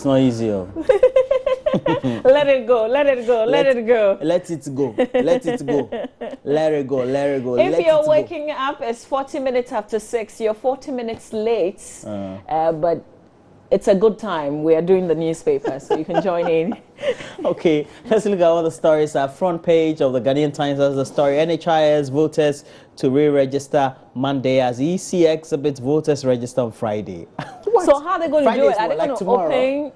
It's not easy. Let it go. Let it go. Let it go. Let it go. Let it go. Let it go. Let it go. If you're waking up, it's 40 minutes after 6. You're 40 minutes late, but it's a good time. We are doing the newspaper, so you can join in. Okay, let's look at all the stories. Front page of the Ghanaian Times has the story. NHIS voters to re-register Monday as EC exhibits voters register on Friday. So how are they going to do it? Are they going to open?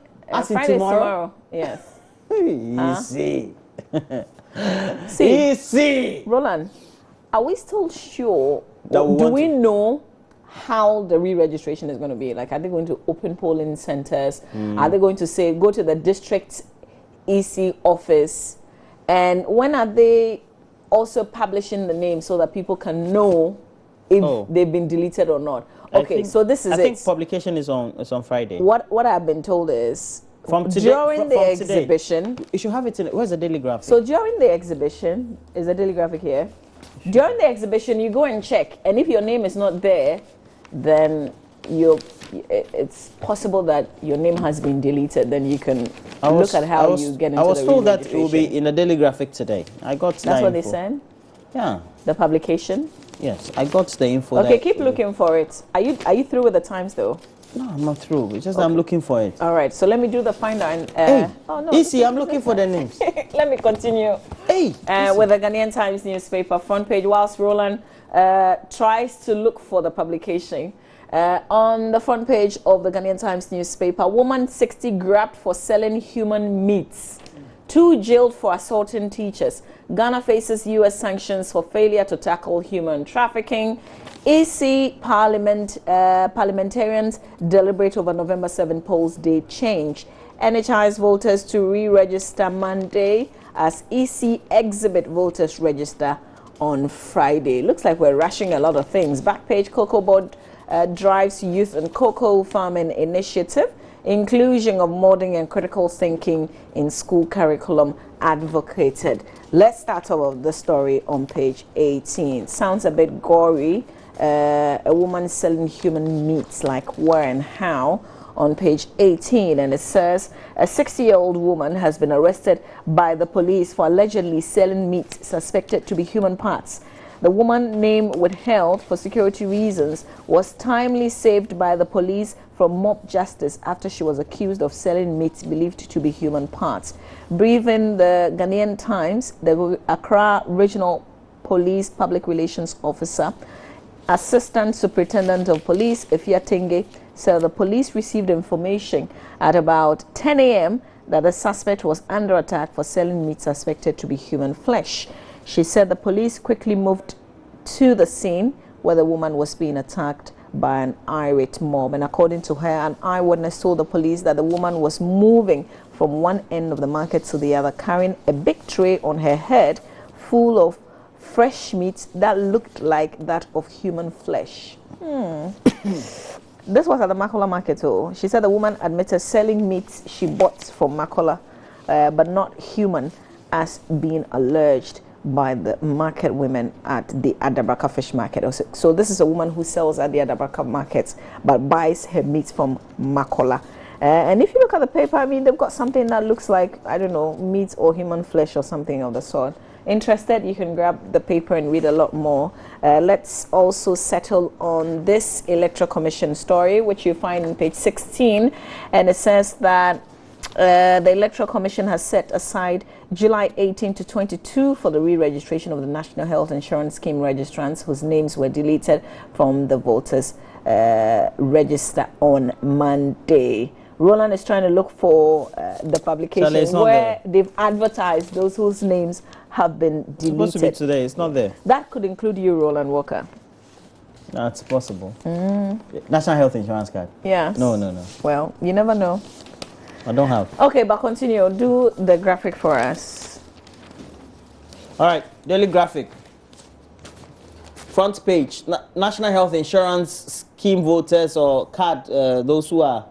Friday tomorrow? Yes. Easy. See, Easy. Roland, are we still sure? Do we know how the re-registration is going to be? Like, are they going to open polling centers? Are they going to say go to the district EC office? And when are they also publishing the name so that people can know if they've been deleted or not? Okay, so this is it. I think publication is on Friday. What I've been told is from today, during the exhibition. You should have it in. Where's the Daily Graphic? So during the exhibition, is the Daily Graphic here? During the exhibition, you go and check, and if your name is not there, then it's possible that your name has been deleted. Then you can look at how you get into the I was told that it will be in the Daily Graphic today. I got that's what they said. Yeah. The publication. Yes, I got the info. Okay, keep looking for it. Are you through with the Times though? No, I'm not through. It's just I'm looking for it. All right, so let me do the finder and. Hey, oh no. Easy, I'm looking for the names. Let me continue. Hey. With the Ghanaian Times newspaper front page, whilst Roland tries to look for the publication. On the front page of the Ghanaian Times newspaper, woman 60 grabbed for selling human meats. 2 jailed for assaulting teachers. Ghana faces U.S. sanctions for failure to tackle human trafficking. EC parliamentarians deliberate over November 7 polls day change. NHI's voters to re-register Monday as EC exhibit voters register on Friday. Looks like we're rushing a lot of things. Backpage, Cocoa Board drives youth and cocoa farming initiative. Inclusion of modern and critical thinking in school curriculum advocated. Let's start off the story on page 18. Sounds a bit gory. A woman selling human meats, like where and how, on page 18, and it says a 60-year-old woman has been arrested by the police for allegedly selling meat suspected to be human parts. The woman, name withheld for security reasons, was timely saved by the police from mob justice after she was accused of selling meat believed to be human parts. Briefing the Ghanaian Times, the Accra Regional Police Public Relations Officer, Assistant Superintendent of Police, Efia Tenge, said the police received information at about 10 a.m. that the suspect was under attack for selling meat suspected to be human flesh. She said the police quickly moved to the scene where the woman was being attacked by an irate mob. And according to her, an eyewitness told the police that the woman was moving from one end of the market to the other, carrying a big tray on her head full of fresh meat that looked like that of human flesh. This was at the Makola market. She said the woman admitted selling meat she bought from Makola, but not human, as being alleged by the market women at the Adabraka fish market. So this is a woman who sells at the Adabraka market but buys her meat from Makola. And if you look at the paper, I mean, they've got something that looks like, I don't know, meat or human flesh or something of the sort. Interested, you can grab the paper and read a lot more. Let's also settle on this Electoral Commission story, which you find on page 16. And it says that the Electoral Commission has set aside July 18 to 22 for the re-registration of the National Health Insurance Scheme registrants whose names were deleted from the voters' register on Monday. Roland is trying to look for the publication where they've advertised those whose names have been deleted. It's supposed to be today. It's not there. That could include you, Roland Walker. That's possible. National Health Insurance card? Yeah. No. Well, you never know. I don't have. Okay, but continue. Do the graphic for us. All right, Daily Graphic. Front page. National Health Insurance Scheme voters or card, those who are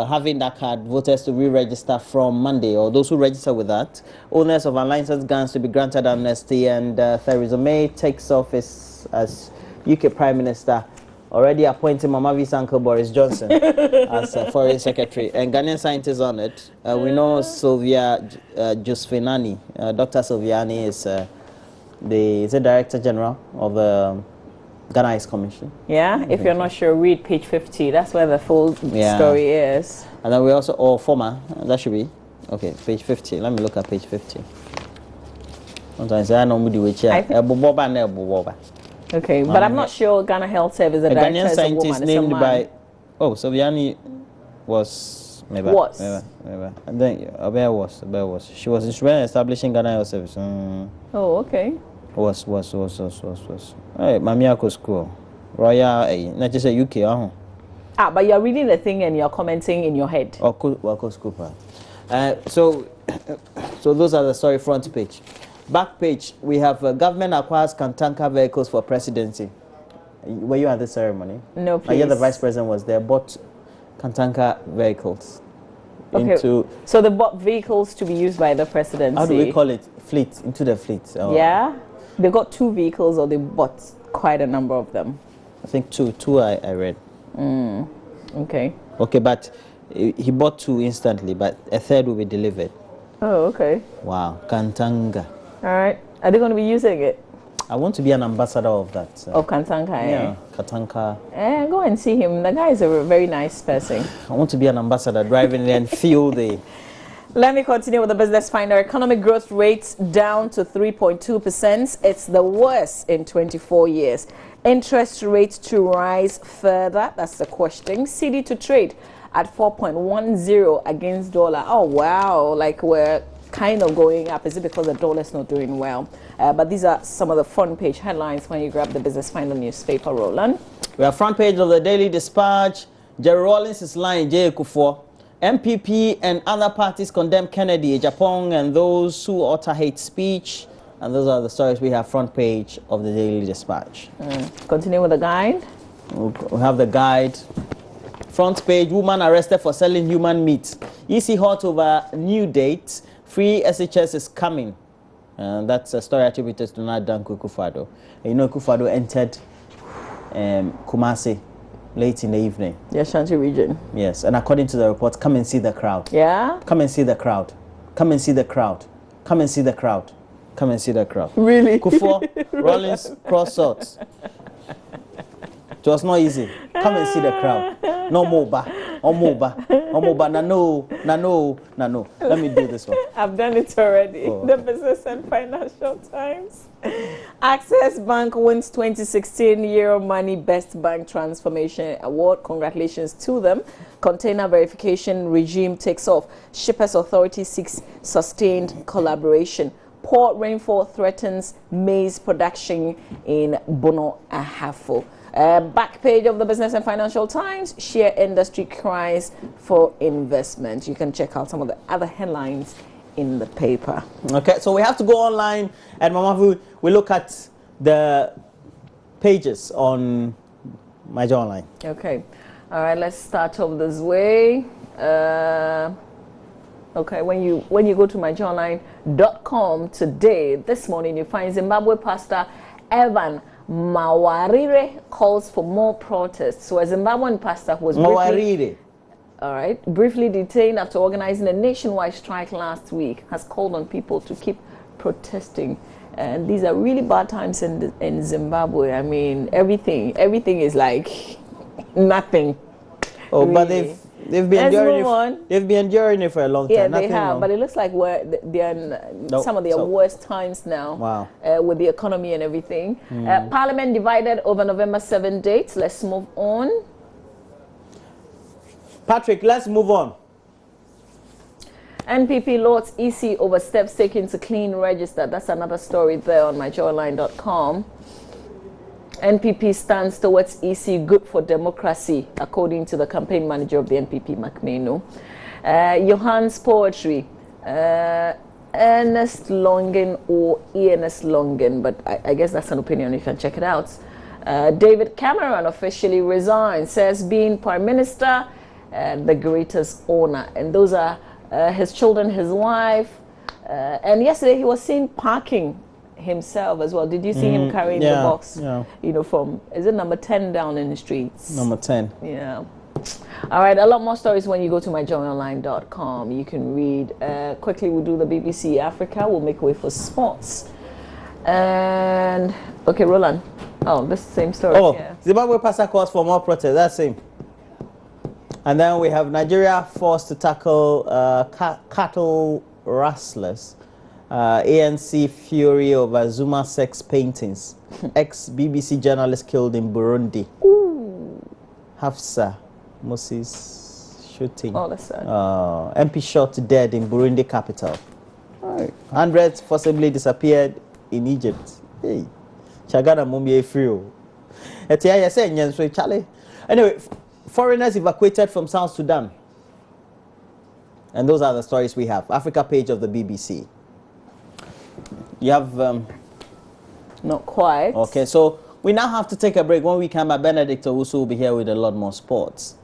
having that card, voters to re-register from Monday, or those who register with that. Owners of unlicensed guns to be granted amnesty, and Theresa May takes office as UK Prime Minister already appointing Mamavi's uncle Boris Johnson as foreign secretary, and Ghanaian scientists on it. We know Sylvia Jusfinani, Dr. Sylviani is the director general of the Ghana Ice Commission. Yeah, if you're not sure, read page 50. That's where the full story is. And then we also, former, that should be, okay, page 50. Let me look at page 50. Sometimes I know which okay, but I'm not sure Ghana Health Service, the a director Ghanaian is a scientist woman, named by, Sylviani was, maybe. And then Abel was. She was instrumental in establishing Ghana Health Service. Oh, okay. Was. Hey, Mamiako School. Royal, not just a UK, but you're reading the thing and you're commenting in your head. School. So those are the story front page. Back page, we have government acquires Kantanka vehicles for presidency. Were you at the ceremony? No, please. Yeah, the vice president was there, bought Kantanka vehicles. Okay. So they bought vehicles to be used by the presidency. How do we call it? Fleet, into the fleet. Yeah. They got 2 vehicles, or they bought quite a number of them. I think two I read. Okay. Okay, but he bought 2 instantly, but a 3rd will be delivered. Oh, okay. Wow, Kantanga. All right. Are they going to be using it? I want to be an ambassador of that. Of Kantanka, yeah, Katanka. Go and see him. The guy is a very nice person. I want to be an ambassador, driving and feel the... Let me continue with the Business Finder. Economic growth rates down to 3.2%. It's the worst in 24 years. Interest rates to rise further. That's the question. CD to trade at 4.10 against dollar. Oh, wow. Like we're kind of going up. Is it because the dollar is not doing well? But these are some of the front page headlines when you grab the Business Finder newspaper, Roland. We have front page of the Daily Dispatch. Jerry Rawlings is lying. J. Kufuor. MPP and other parties condemn Kennedy, Japan, and those who utter hate speech. And those are the stories we have front page of the Daily Dispatch. Continue with the guide. We have the guide. Front page, woman arrested for selling human meat. EC hot over new date. Free SHS is coming. And that's a story attributed to Nadanko Akufo-Addo. You know, Akufo-Addo entered Kumasi late in the evening. The Ashanti region. Yes, and according to the report, come and see the crowd. Yeah? Come and see the crowd. Come and see the crowd. Come and see the crowd. Come and see the crowd. Really? Kufuor, Rawlings, cross swords. It was not easy. Come and see the crowd. No moba. No. Let me do this one. I've done it already. The Business and Financial Times. Access Bank wins 2016 Euro Money Best Bank Transformation Award. Congratulations to them. Container verification regime takes off. Shippers Authority seeks sustained collaboration. Poor rainfall threatens maize production in Bono Ahafo. Back page of the Business and Financial Times, share industry cries for investment. You can check out some of the other headlines in the paper. Okay, so we have to go online, and Mama, we look at the pages on Major Online. Okay, all right, let's start off this way. Okay, when you go to myjournline.com today, this morning, you find Zimbabwe pastor Evan Mawarire calls for more protests. So a Zimbabwean pastor who was briefly detained after organizing a nationwide strike last week has called on people to keep protesting. And these are really bad times in Zimbabwe. I mean, everything is like nothing. Oh, really. But they've been enduring it. They've been enduring it for a long time. Yeah, they have. But it looks like they're in some of their worst times now. Wow. With the economy and everything. Parliament divided over November 7 dates. Let's move on. Patrick, let's move on. NPP Lords EC over steps taken to clean register. That's another story there on myjoyline.com. NPP stands towards EC good for democracy, according to the campaign manager of the NPP, McMeno. Johan's poetry, Ernest Longen or ENS Longen, but I guess that's an opinion, you can check it out. David Cameron officially resigned, says being Prime Minister, the greatest honor. And those are his children, his wife, and yesterday he was seen parking himself as well. Did you see him carrying the box? Yeah. You know, from, is it number 10 down in the streets? Number 10. Yeah. All right, a lot more stories when you go to myjoyonline.com. You can read. Quickly, we'll do the BBC Africa. We'll make way for sports. And, okay, Roland. Oh, this same story. Oh, yeah. Zimbabwe passer calls for more protests. That's him. And then we have Nigeria forced to tackle cattle rustlers. ANC fury over Zuma sex paintings. Ex-BBC journalist killed in Burundi. Ooh. Hafsa Moses shooting. Oh, that's sad. MP shot dead in Burundi capital. Right. Hundreds forcibly disappeared in Egypt. Hey, Chagana Mumie Frio. Anyway, foreigners evacuated from South Sudan. And those are the stories we have. Africa page of the BBC. You have... Not quite. Okay, so we now have to take a break. When we come back, Benedict Owusu will be here with a lot more sports.